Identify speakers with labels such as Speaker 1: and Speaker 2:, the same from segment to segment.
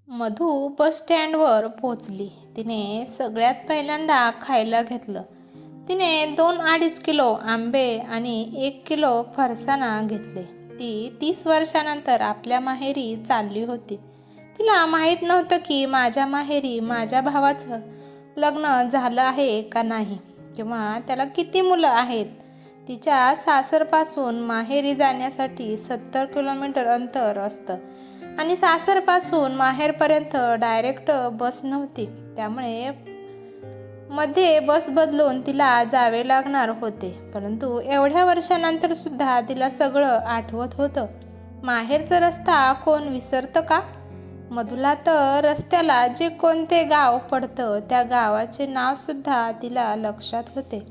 Speaker 1: मधू बस स्टँडवर पोचली. तिने सगळ्यात पहिल्यांदा खायला घेतलं. तिने 2-2.5 किलो आंबे आणि 1 किलो फरसाणा घेतले. ती 30 वर्षानंतर आपल्या माहेरी चालली होती. तिला माहीत नव्हतं की माझ्या माहेरी माझ्या भावाचं लग्न झालं आहे का नाही, किंवा त्याला किती मुलं आहेत. तिच्या सासरपासून माहेरी जाण्यासाठी 70 किलोमीटर अंतर असतं आणि सासरपासून माहेरपर्यंत डायरेक्ट बस नव्हती. त्यामुळे मध्ये बस बदलून तिला जावे लागणार होते. परंतु एवढ्या वर्षानंतर सुद्धा तिला सगळं आठवत होतं. माहेरचा रस्ता कोण विसरतं का? मधुला तर रस्त्याला जे कोणते गाव पडतं त्या गावाचे नावसुद्धा तिला लक्षात होते.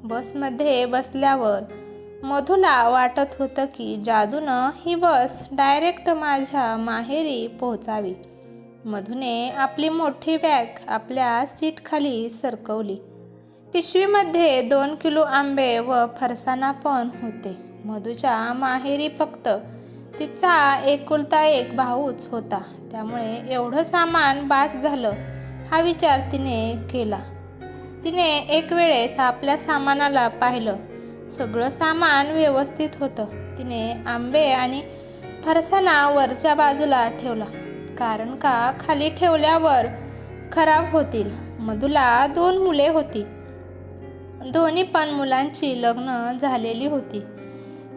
Speaker 1: बसमध्ये बसल्यावर मधुला वाटत होतं की जादूनं ही बस डायरेक्ट माझ्या माहेरी पोहोचावी. मधुने आपली मोठी बॅग आपल्या सीटखाली सरकवली. पिशवीमध्ये 2 किलो आंबे व फरसाणा पण होते. मधुच्या माहेरी फक्त तिचा एकुलता एक भाऊच होता, त्यामुळे एवढं सामान बास झालं हा विचार तिने केला. तिने एक वेळेस आपल्या सामानाला पाहिलं. सगळं सामान व्यवस्थित होतं. तिने आंबे आणि फरसाणा वरच्या बाजूला ठेवला, कारण का खाली ठेवल्यावर खराब होतील. मधुला 2 मुले होती. दोन्ही पण मुलांची लग्न झालेली होती.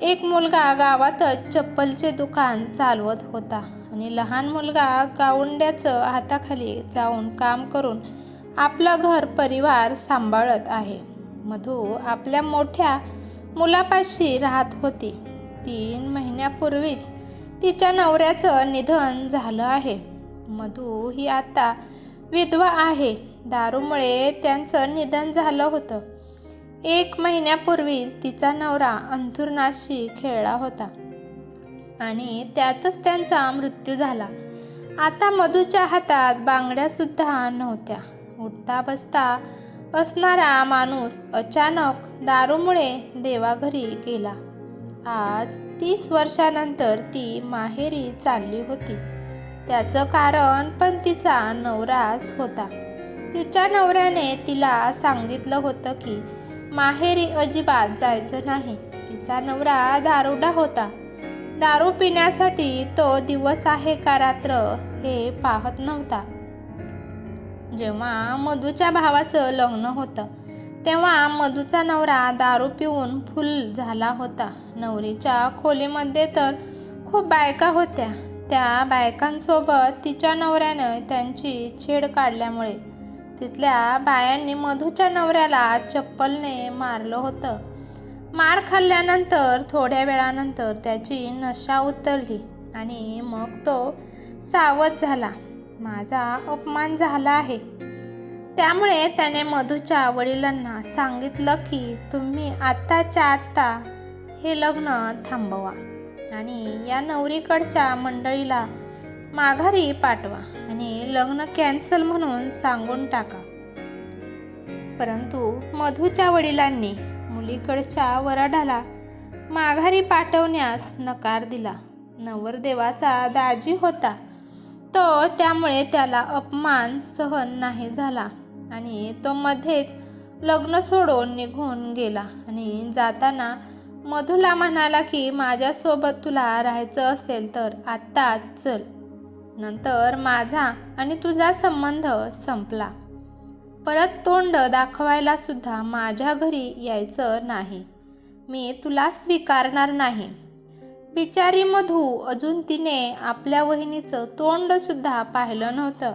Speaker 1: एक मुलगा गावातच चप्पलचे दुकान चालवत होता आणि लहान मुलगा गावंड्याचं हाताखाली जाऊन काम करून आपला घर परिवार सांभाळत आहे. मधू आपल्या मोठ्या मुलापाशी राहत होती. 3 महिन्यापूर्वीच तिच्या नवऱ्याचं निधन झालं आहे. मधू ही आता विधवा आहे. दारूमुळे त्यांचं निधन झालं होतं. 1 महिन्यापूर्वीच तिचा नवरा अंथरुणाशी खेळला होता आणि त्यातच त्यांचा मृत्यू झाला. आता मधूच्या हातात बांगड्या सुद्धा नव्हत्या. उठता बसता असणारा माणूस अचानक दारूमुळे देवाघरी गेला. आज 30 वर्षानंतर ती माहेरी चालली होती. त्याचं कारण पण तिचा नवराच होता. तिच्या नवऱ्याने तिला सांगितलं होतं की माहेरी अजिबात जायचं नाही. तिचा नवरा दारुडा होता. दारू पिण्यासाठी तो दिवस आहे का रात्र हे पाहत नव्हता. जेव्हा मधूच्या भावाचं लग्न होतं तेव्हा मधूचा नवरा दारू पिऊन फुल झाला होता. नवरीच्या खोलीमध्ये तर खूप बायका होत्या. त्या बायकांसोबत तिच्या नवऱ्यानं त्यांची छेड काढल्यामुळे तिथल्या बायांनी मधूच्या नवऱ्याला चप्पलने मारलं होतं. मार खाल्ल्यानंतर थोड्या वेळानंतर त्याची नशा उतरली आणि मग तो सावध झाला. माझा अपमान झाला आहे. त्यामुळे त्याने मधूच्या वडिलांना सांगितलं की तुम्ही आत्ताच्या आत्ता हे लग्न थांबवा आणि या नवरीकडच्या मंडळीला माघारी पाठवा आणि लग्न कॅन्सल म्हणून सांगून टाका. परंतु मधूच्या वडिलांनी मुलीकडच्या वराडाला माघारी पाठवण्यास नकार दिला. नवरदेवाचा दाजी होता तो, त्यामुळे त्याला अपमान सहन नाही झाला आणि तो मध्येच लग्न सोडून निघून गेला आणि जाताना मधूला म्हणाला की माझ्यासोबत तुला राहायचं असेल तर आत्ताच चल, नंतर माझा आणि तुझा संबंध संपला. परत तोंड दाखवायला सुद्धा माझ्या घरी यायचं नाही. मी तुला स्वीकारणार नाही. बिचारी मधू अजून तिने आपल्या वहिनीचं तोंड सुद्धा पाहिलं नव्हतं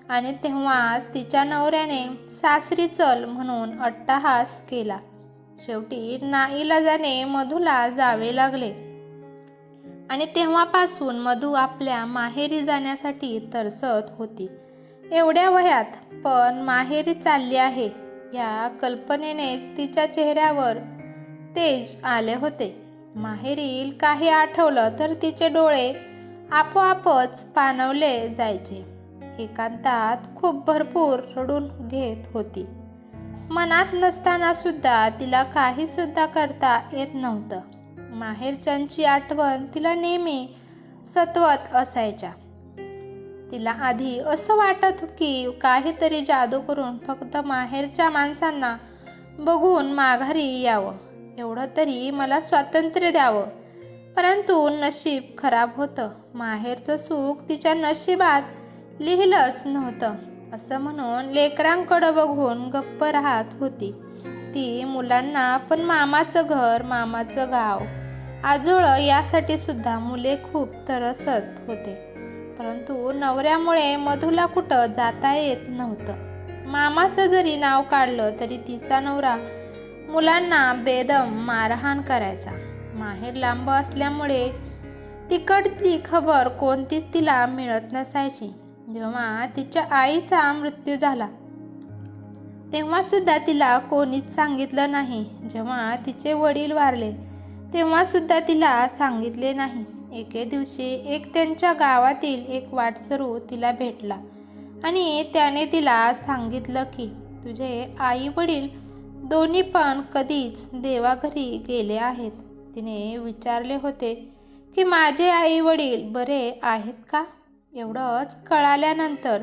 Speaker 1: आणि तेव्हा तिच्या नवऱ्याने सासरी चल म्हणून अट्टहास केला. शेवटी नाईलाजाने मधूला जावे लागले आणि तेव्हापासून मधू आपल्या माहेरी जाण्यासाठी तरसत होती. एवढ्या वयात पण माहेरी चालली आहे या कल्पनेने तिच्या चेहऱ्यावर तेज आले होते. माहेरील काही आठवलं तर तिचे डोळे आपोआपच पाणवले जायचे. एकांतात खूप भरपूर रडून घेत होती. मनात नसताना सुद्धा तिला काही सुद्धा करता येत नव्हतं. माहेरच्यांची आठवण तिला नेहमी सतवत असायच्या. तिला आधी असं वाटत की काहीतरी जादू करून फक्त माहेरच्या माणसांना बघून माघारी यावं, एवढं तरी मला स्वातंत्र्य द्यावं. परंतु नशीब खराब होतं. माहेरचं सुख तिच्या नशिबात लिहिलंच नव्हतं. असं म्हणून लेकरांकडं बघून गप्प राहत होती ती. मुलांना पण मामाचं घर, मामाचं गाव, आजोळं यासाठी सुद्धा मुले खूप तरसत होते. परंतु नवऱ्यामुळे मधूला कुठं जाता येत नव्हतं. मामाचं जरी नाव काढलं तरी तिचा नवरा मुलांना बेदम मारहाण करायचा. माहेर लांब असल्यामुळे तिकडची खबर कोणतीच तिला मिळत नसायची. जेव्हा तिच्या आईचा मृत्यू झाला तेव्हा सुद्धा तिला कोणीच सांगितलं नाही. जेव्हा तिचे वडील वारले तेव्हा सुद्धा तिला सांगितले नाही. एके दिवशी एक त्यांच्या गावातील एक वाटसरू तिला भेटला आणि त्याने तिला सांगितलं की तुझे आई वडील दोन्ही पण कधीच देवाघरी गेले आहेत. तिने विचारले होते की माझे आई वडील बरे आहेत का? एवढंच कळाल्यानंतर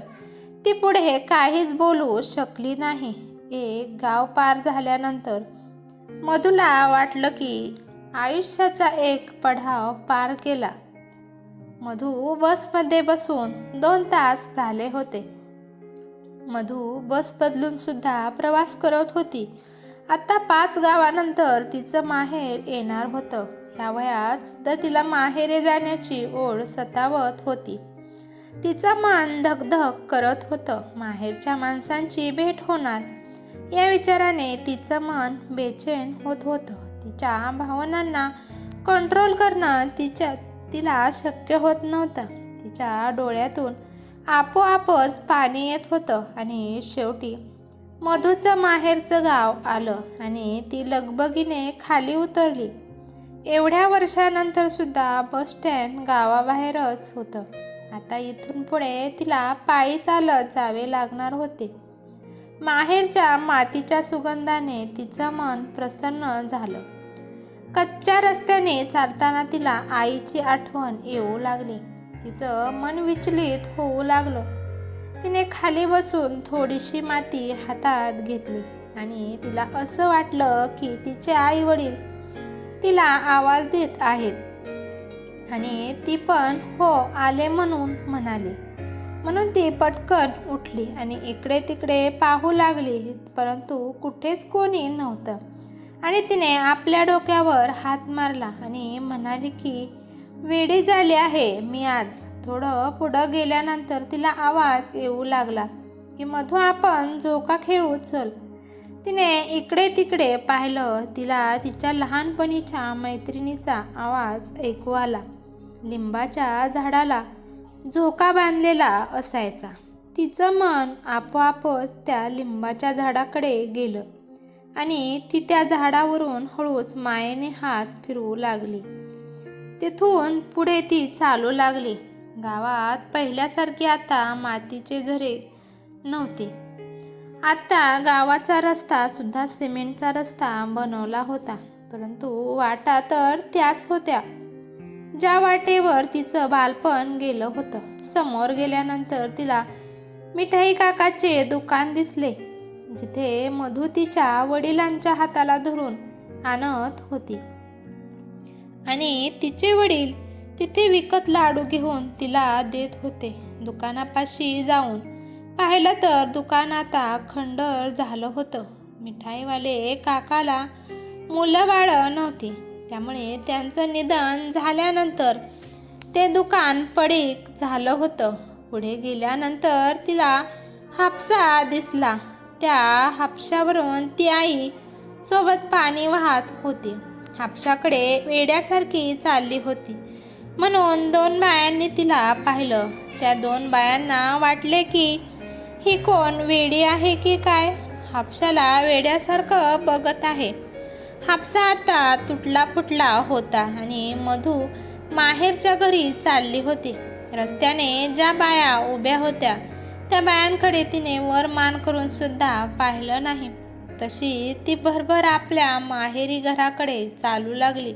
Speaker 1: ती पुढे काहीच बोलू शकली नाही. एक गाव पार झाल्यानंतर मधूला वाटलं की आयुष्याचा एक पडाव पार केला. मधू बसमध्ये बसून 2 तास झाले होते. मधू बस बदलून सुद्धा प्रवास करत होती. आता 5 गावानंतर तिचं माहेर येणार होतं. ह्या वयात सुद्धा तिला माहेरे जाण्याची ओढ सतावत होती. तिचं मन धगधग करत होतं. माहेरच्या माणसांची भेट होणार या विचाराने तिचं मन बेचैन होत होतं. तिच्या भावनांना कंट्रोल करणं तिला शक्य होत नव्हतं. तिच्या डोळ्यातून आपोआपच पाणी येत होतं आणि शेवटी मधूचं माहेरचं गाव आलं आणि ती लगबगीने खाली उतरली. एवढ्या वर्षानंतर सुद्धा बस स्टँड गावाबाहेरच होतं. आता इथून पुढे तिला पायी चालत जावे लागणार होते. माहेरच्या मातीच्या सुगंधाने तिचं मन प्रसन्न झालं. कच्च्या रस्त्याने चालताना तिला आईची आठवण येऊ लागली. तिचं मन विचलित होऊ लागलं. तिने खाली बसून थोडीशी माती हातात घेतली आणि तिला असं वाटलं की तिचे आई वडील तिला आवाज देत आहेत आणि ती पण हो आले म्हणून म्हणाली. म्हणून ती पटकन उठली आणि इकडे तिकडे पाहू लागली, परंतु कुठेच कोणी नव्हतं. आणि तिने आपल्या डोक्यावर हात मारला आणि म्हणाली की वेडी झाली आहे मी आज. थोडं पुढं गेल्यानंतर तिला आवाज येऊ लागला की मधू आपण झोका खेळू चल. तिने इकडे तिकडे पाहिलं. तिला तिच्या लहानपणीच्या मैत्रिणीचा आवाज ऐकू आला. लिंबाच्या झाडाला झोका बांधलेला असायचा. तिचं मन आपोआपच त्या लिंबाच्या झाडाकडे गेलं आणि ती त्या झाडावरून हळूच मायेने हात फिरवू लागली. तिथून पुढे ती चालू लागली. गावात पहिल्यासारखी आता मातीचे झरे नव्हते. आता गावाचा रस्ता सुद्धा सिमेंटचा रस्ता बनवला होता. परंतु वाटा तर त्याच होत्या ज्या वाटेवर तिचं बालपण गेलं होतं. समोर गेल्यानंतर तिला मिठाई काकाचे दुकान दिसले, जिथे मधू तिच्या वडिलांच्या हाताला धरून आणत होती आणि तिचे वडील तिथे विकत लाडू घेऊन तिला देत होते. दुकानापाशी जाऊन पाहिलं तर दुकान आता खंडर झालं होतं. मिठाईवाले काकाला मुलं बाळं नव्हती, त्यामुळे त्यांचं निधन झाल्यानंतर ते दुकान पडीक झालं होतं. पुढे गेल्यानंतर तिला हापसा दिसला. त्या हापशावरून ती आई सोबत पाणी वाहत होती. हापशाकडे वेड्यासारखी चालली होती म्हणून 2 बायांनी तिला पाहिलं. त्या 2 बायांना वाटले की ही कोण वेडी आहे की काय, हापशाला वेड्यासारखं बघत आहे. हापसा आता तुटला फुटला होता आणि मधू माहेरच्या घरी चालली होती. रस्त्याने ज्या बाया उभ्या होत्या त्या बायांकडे तिने वर मान करून सुद्धा पाहिलं नाही. तशी ती भरभर आपल्या माहेरी घराकडे चालू लागली.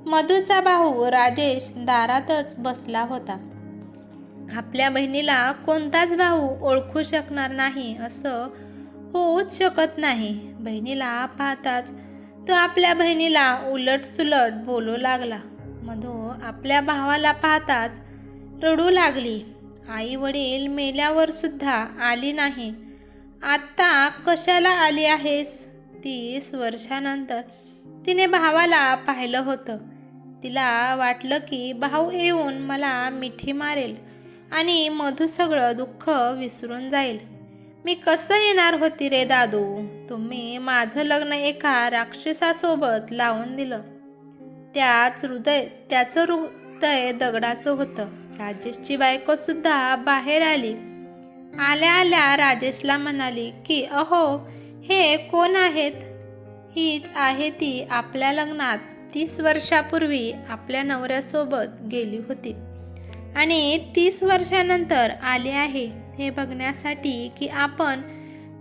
Speaker 1: मधूचा भाऊ राजेश दारातच बसला होता. आपल्या बहिणीला कोणताच भाऊ ओळखू शकणार नाही असं होऊच शकत नाही. बहिणीला पाहताच तो आपल्या बहिणीला उलटसुलट बोलू लागला. मधू आपल्या भावाला पाहताच रडू लागली. आई वडील मेल्यावर सुद्धा आली नाही, आत्ता कशाला आली आहेस? 30 वर्षानंतर तिने भावाला पाहिलं होतं. तिला वाटलं की भाऊ येऊन मला मिठी मारेल आणि मधू सगळं दुःख विसरून जाईल. मी कसं येणार होती रे दादू? तुम्ही माझं लग्न एका राक्षसासोबत लावून दिलं. त्याचं हृदय दगडाचं होतं. राजेशची बायको सुद्धा बाहेर आली. आल्या आल्या राजेशला म्हणाली की अहो, हे कोण आहेत? हीच आहे ती आपल्या लग्नात 30 वर्षापूर्वी आपल्या नवऱ्यासोबत गेली होती आणि 30 वर्षानंतर आली आहे हे बघण्यासाठी की आपण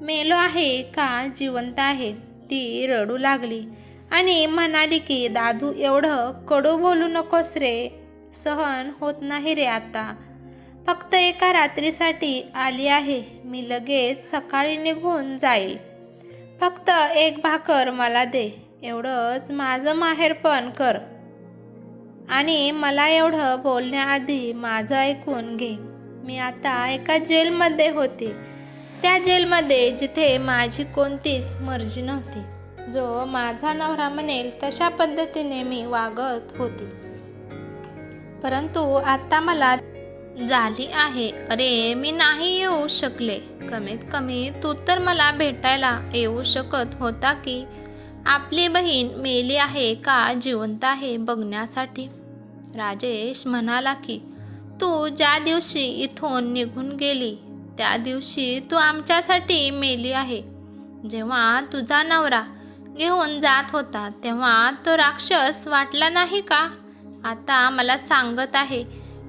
Speaker 1: मेलो आहे का जिवंत आहे. ती रडू लागली आणि म्हणाली की दादू, एवढं कडू बोलू नकोस रे, सहन होत नाही रे आता. फक्त एका रात्रीसाठी आली आहे, मी लगेच सकाळी निघून जाईल. फक्त एक भाकर मला दे, एवढंच माझं माहेरपण कर आणि मला एवढं बोलण्याआधी माझं ऐकून घे. मी आता एका जेलमध्ये होते, त्या जेलमध्ये जिथे माझी कोणतीच मर्जी नव्हती. जो माझा नवरा म्हणेल तशा पद्धतीने मी वागत होती, परंतु आता मला झाली आहे. अरे, मी नाही येऊ शकले. कमीत कमी तू तर मला भेटायला येऊ शकत होता की आपली बहीण मेली आहे का जिवंत आहे बघण्यासाठी. राजेश म्हणाला की तू ज्या दिवशी इथून निघून गेली त्या दिवशी तू आमच्यासाठी मेली आहे. जेव्हा तुझा नवरा घेऊन जात होता तेव्हा तो राक्षस वाटला नाही का? आता मला सांगत आहे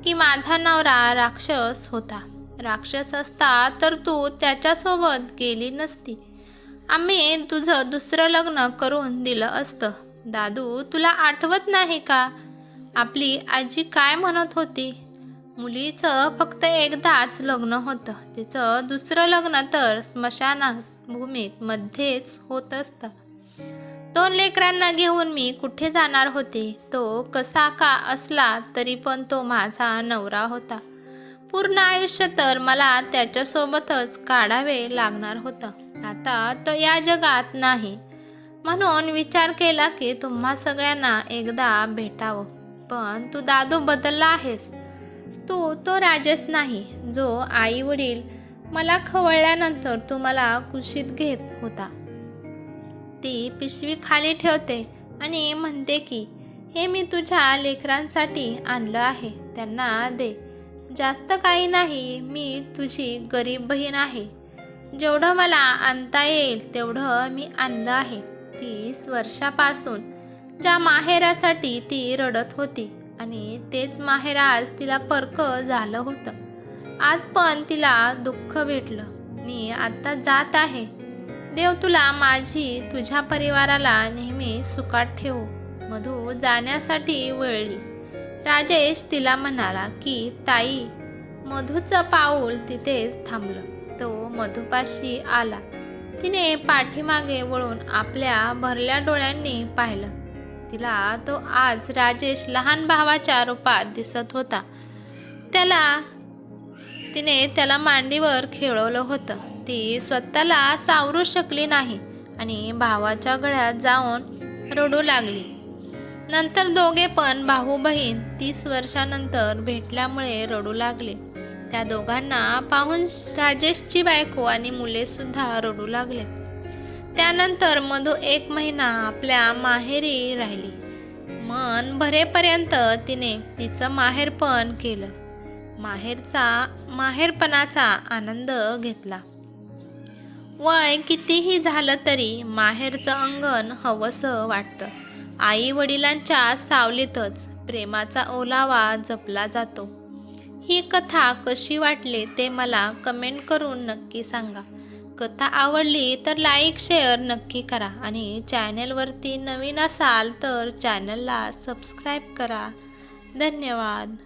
Speaker 1: की माझा नवरा राक्षस होता. राक्षस असता तर तू त्याच्यासोबत गेली नसती. आम्ही तुझं दुसरं लग्न करून दिलं असतं. दादू, तुला आठवत नाही का आपली आजी काय म्हणत होती? मुलीचं फक्त एकदाच लग्न होतं, तिचं दुसरं लग्न तर स्मशानात भूमीत मध्येच होत असतं. 2 लेकरांना घेऊन मी कुठे जाणार होते? तो कसा का असला तरी पण तो माझा नवरा होता. पूर्ण आयुष्य तर मला त्याच्यासोबतच काढावे लागणार होतं. आता तो या जगात नाही, म्हणून विचार केला की तुम्हा सगळ्यांना एकदा भेटावं. पण तू दादू बदलला आहेस. तू तो राजेश नाही जो आई वडील मला खवळल्यानंतर तू मला कुशीत घेत होता. ती पिशवी खाली ठेवते आणि म्हणते की हे मी तुझ्या लेकरांसाठी आणलं आहे, त्यांना दे. जास्त काही नाही, मी तुझी गरीब बहीण आहे. जेवढं मला आणता येईल तेवढं मी आणलं आहे. 30 वर्षापासून ज्या माहेरासाठी ती रडत होती आणि तेच माहेर आज तिला परक झालं होतं. आज पण तिला दुःख भेटलं. मी आता जात आहे. देव तुला माझी तुझ्या परिवाराला नेहमी सुखात ठेवू. मधू जाण्यासाठी वळली. राजेश तिला म्हणाला की ताई. मधूचं पाऊल तिथेच थांबलं. तो मधूपाशी आला. तिने पाठीमागे वळून आपल्या भरल्या डोळ्यांनी पाहिलं. तिला तो आज राजेश लहान भावाच्या रूपात दिसत होता. तिने त्याला मांडीवर खेळवलं होतं. ती स्वतःला सावरू शकली नाही आणि भावाच्या गळ्यात जाऊन रडू लागली. नंतर दोघे पण भाऊ बहीण 30 वर्षानंतर भेटल्यामुळे रडू लागले. त्या दोघांना पाहून राजेशची बायको आणि मुले सुद्धा रडू लागले. त्यानंतर मधू 1 महिना आपल्या माहेरी राहिली. मन भरेपर्यंत तिने तिचं माहेरपण केलं. माहेरपणाचा आनंद घेतला. वय कितीही झालं तरी माहेरचं अंगण हवंसं वाटतं. आई वडिलांच्या सावलीतच प्रेमाचा ओलावा जपला जातो. ही कथा कशी वाटली ते मला कमेंट करून नक्की सांगा. कथा आवडली तर लाईक शेअर नक्की करा आणि चॅनलवरती नवीन असाल तर चॅनलला सबस्क्राईब करा. धन्यवाद.